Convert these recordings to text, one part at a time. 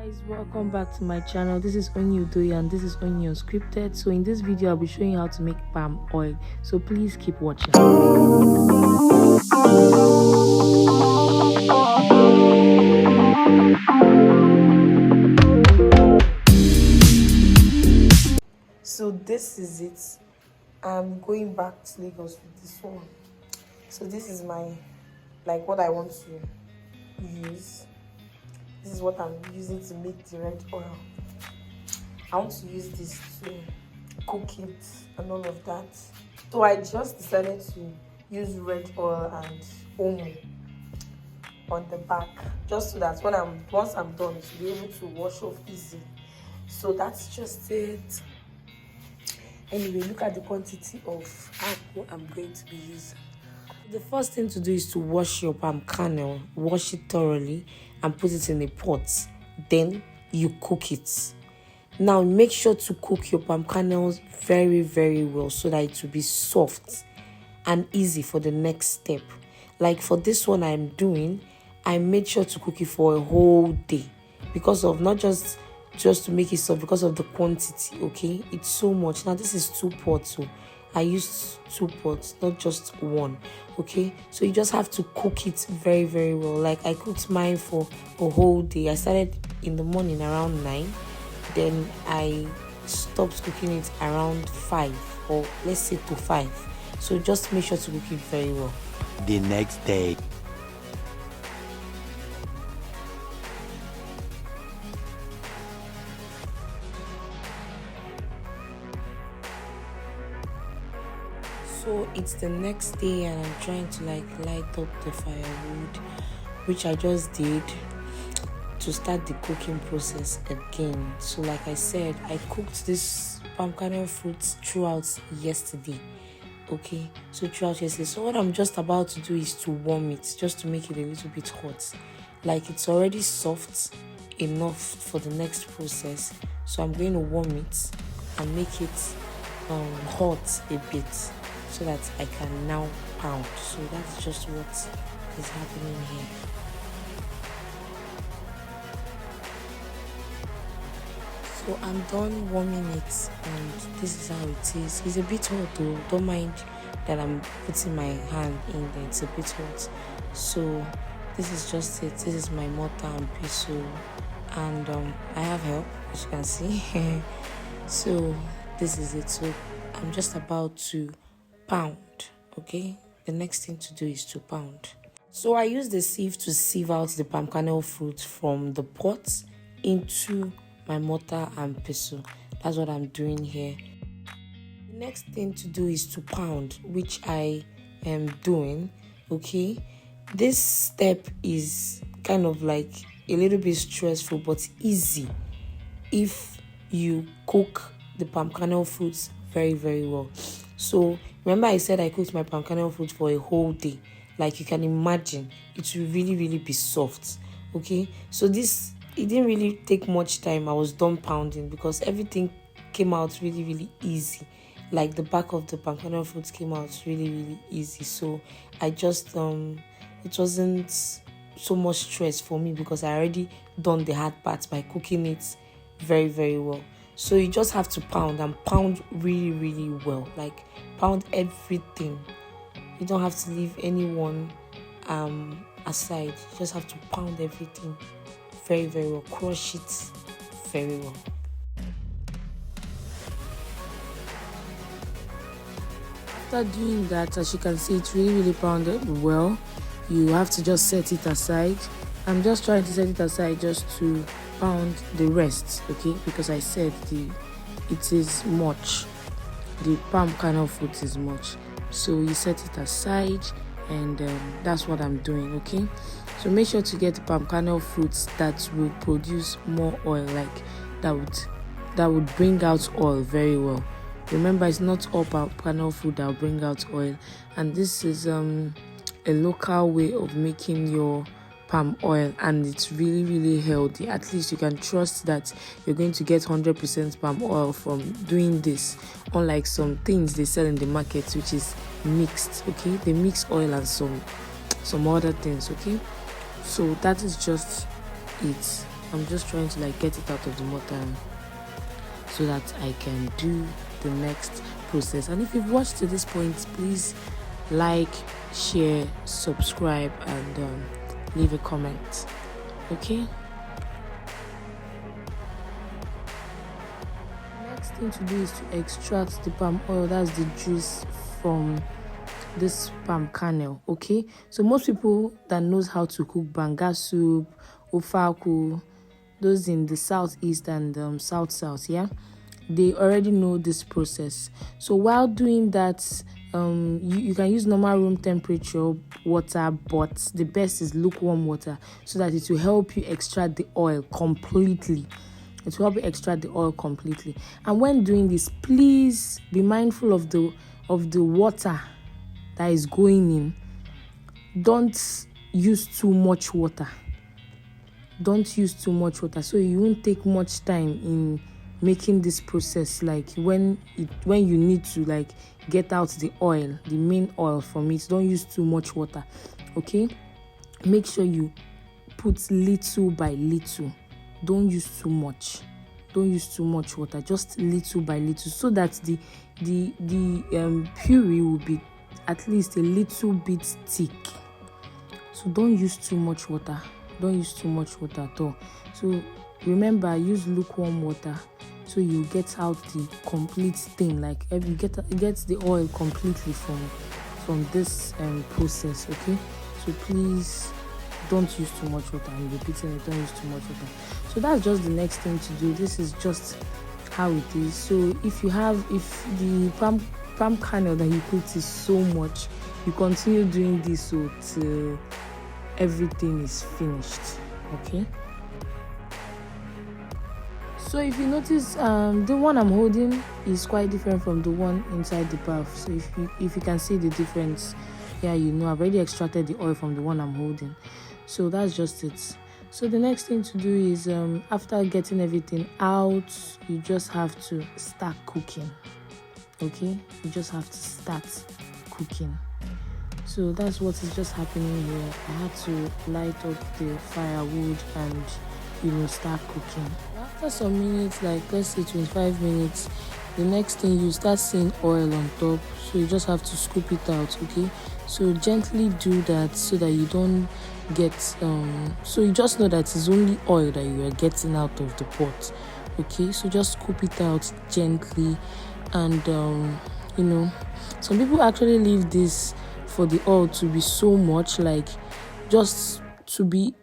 Guys, welcome back to my channel. This is Onyii Udoye and this is Onyii Unscripted. So in this video I'll be showing you how to make palm oil, so please keep watching. So this is it. I'm going back to Lagos with this one. So this is my, like, what I want to use. This is what I'm using to make the red oil. I want to use this to cook it and all of that. So I just decided to use red oil and omo on the back, just so that once I'm done, to be able to wash off easy. So that's just it. Anyway, look at the quantity of apple I'm going to be using. The first thing to do is to wash your palm kernel, wash it thoroughly and put it in a pot. Then you cook it. Now make sure to cook your palm kernels very, very well so that it will be soft and easy for the next step. Like for this one I'm doing, I made sure to cook it for a whole day because of not just to make it soft, because of the quantity. Okay, it's so much. Now this is 2 pots, so I used 2 pots, not just one. Okay, so you just have to cook it very, very well. Like I cooked mine for a whole day. I started in the morning around 9, then I stopped cooking it around 5, or let's say to 5. So just make sure to cook it very well. The next day. So it's the next day and I'm trying to like light up the firewood, which I just did to start the cooking process again. So like I said, I cooked this palm kernel fruits throughout yesterday. Okay, so throughout yesterday. So what I'm just about to do is to warm it, just to make it a little bit hot. Like it's already soft enough for the next process. So I'm going to warm it and make it hot a bit, so that I can now pound. So that's just what is happening here. So I'm done warming it and this is how it is. It's a bit hot though. Don't mind that I'm putting my hand in there. It's a bit hot. So this is just it. This is my mortar and pestle, and I have help, as you can see. So this is it. So I'm just about to pound. Okay, the next thing to do is to pound. So I use the sieve to sieve out the palm kernel fruit from the pot into my mortar and pestle. That's what I'm doing here. The next thing to do is to pound, which I am doing. Okay, this step is kind of like a little bit stressful but easy if you cook the palm kernel fruits very, very well. So remember I said I cooked my palm kernel fruit for a whole day. Like you can imagine, it will really, really be soft. Okay, so it didn't really take much time. I was done pounding because everything came out really, really easy. Like the back of the palm kernel fruit came out really, really easy. So I just it wasn't so much stress for me because I already done the hard part by cooking it very, very well. So you just have to pound and pound really, really well. Like pound everything. You don't have to leave anyone aside. You just have to pound everything very, very well. Crush it very well. After doing that, as you can see, it's really, really pounded well. You have to just set it aside. I'm just trying to set it aside just to pound the rest, okay, because I said it is much. The palm kernel fruit is much, so you set it aside, and that's what I'm doing. Okay, so make sure to get palm kernel fruits that will produce more oil, like that would bring out oil very well. Remember, it's not all palm kernel fruit that will bring out oil, and this is a local way of making your palm oil, and it's really, really healthy. At least you can trust that you're going to get 100% palm oil from doing this, unlike some things they sell in the market which is mixed. Okay, they mix oil and some other things. Okay, so that is just it. I'm just trying to like get it out of the mortar so that I can do the next process. And if you've watched to this point, please like, share, subscribe, and leave a comment. Okay? Next thing to do is to extract the palm oil, that's the juice from this palm kernel. Okay, so most people that knows how to cook banga soup, ofaku, those in the southeast and south, yeah, they already know this process. So while doing that, you can use normal room temperature water, but the best is lukewarm water, so that it will help you extract the oil completely. It will help you extract the oil completely. And when doing this, please be mindful of the water that is going in. Don't use too much water. Don't use too much water, so you won't take much time in making this process. Like when you need to like get out the oil, the main oil from it, don't use too much water. Okay, make sure you put little by little. Don't use too much. Don't use too much water, just little by little, so that the puree will be at least a little bit thick. So don't use too much water. Don't use too much water at all. So remember, use lukewarm water, so you get out the complete thing. Like you get the oil completely from this process. Okay, so please don't use too much water. I'm repeating it, don't use too much water. So that's just the next thing to do. This is just how it is. So if the palm kernel that you cooked is so much, you continue doing this so till everything is finished. Okay, so if you notice, the one I'm holding is quite different from the one inside the bath. So if you can see the difference, yeah, you know I've already extracted the oil from the one I'm holding. So that's just it. So the next thing to do is, after getting everything out, you just have to start cooking. Okay, you just have to start cooking. So that's what is just happening here. I had to light up the firewood and start cooking. After some minutes, like let's say 25 minutes, the next thing you start seeing oil on top. So you just have to scoop it out. Okay, so gently do that so that you don't get so you just know that it's only oil that you are getting out of the pot. Okay, so just scoop it out gently. And some people actually leave this for the oil to be so much, like just to be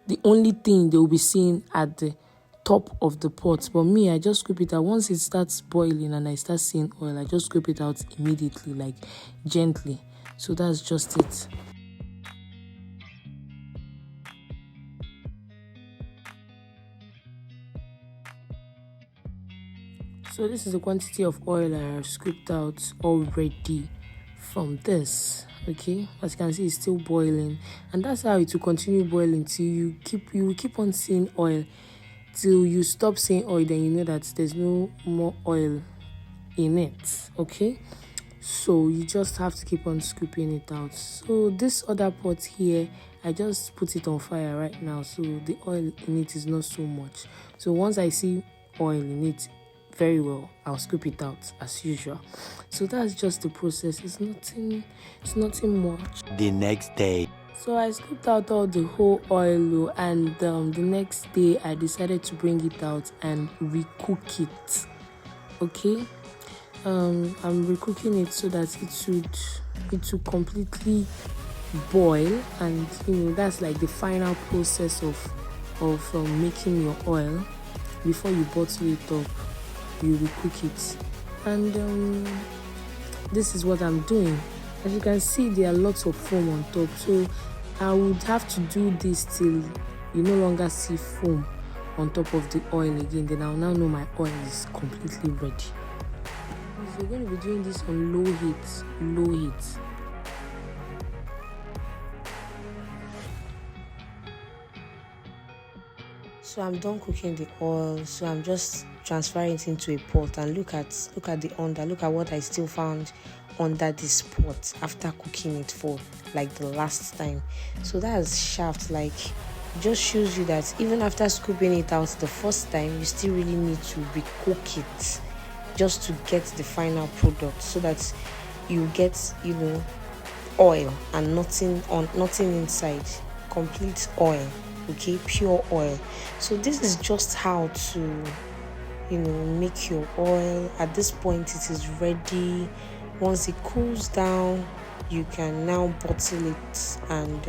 the only thing they will be seeing at the top of the pot. But me, I just scoop it out. Once it starts boiling and I start seeing oil, I just scoop it out immediately, like gently. So that's just it. So this is the quantity of oil I have scooped out already from this. Okay, as you can see, it's still boiling, and that's how it will continue boiling till you keep on seeing oil till you stop seeing oil. Then you know that there's no more oil in it. Okay, so you just have to keep on scooping it out. So this other pot here, I just put it on fire right now, so the oil in it is not so much. So once I see oil in it very well, I'll scoop it out as usual. So that's just the process. It's nothing much. The next day, so I scooped out all the whole oil, and the next day I decided to bring it out and recook it. Okay, I'm recooking it so that it will completely boil, and that's like the final process of making your oil. Before you bottle it up, you recook it, and this is what I'm doing. As you can see, there are lots of foam on top, so I would have to do this till you no longer see foam on top of the oil again. Then I'll now know my oil is completely ready. So you're going to be doing this on low heat. So I'm done cooking the oil, so I'm just transferring it into a pot, and look at what I still found under this pot after cooking it for like the last time. So that's shaft, like It just shows you that even after scooping it out the first time, you still really need to recook it just to get the final product, so that you get, oil and nothing inside, complete oil, okay, pure oil. So this is just how to make your oil. At this point it is ready. Once it cools down, you can now bottle it, and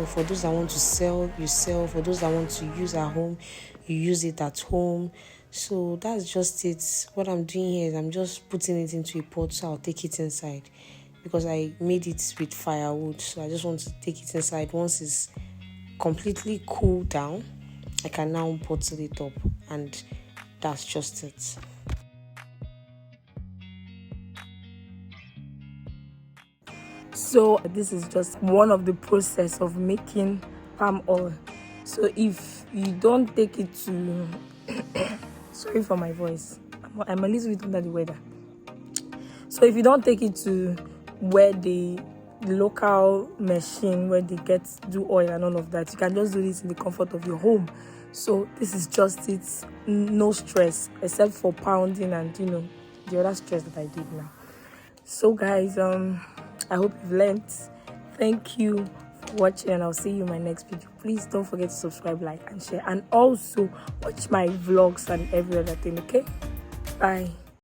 for those that want to sell, you sell. For those that want to use at home, you use it at home. So that's just it. What I'm doing here is I'm just putting it into a pot, so I'll take it inside, because I made it with firewood. So I just want to take it inside. Once it's completely cooled down, I can now bottle it up, and that's just it. So this is just one of the process of making palm oil. So if you don't take it to sorry for my voice, I'm a little bit under the weather. So if you don't take it to where the local machine where they do oil and all of that, you can just do this in the comfort of your home. So this is just it, no stress except for pounding and the other stress that I did now. So guys, I hope you've learned. Thank you for watching, and I'll see you in my next video. Please don't forget to subscribe, like, and share, and also watch my vlogs and every other thing. Okay, bye.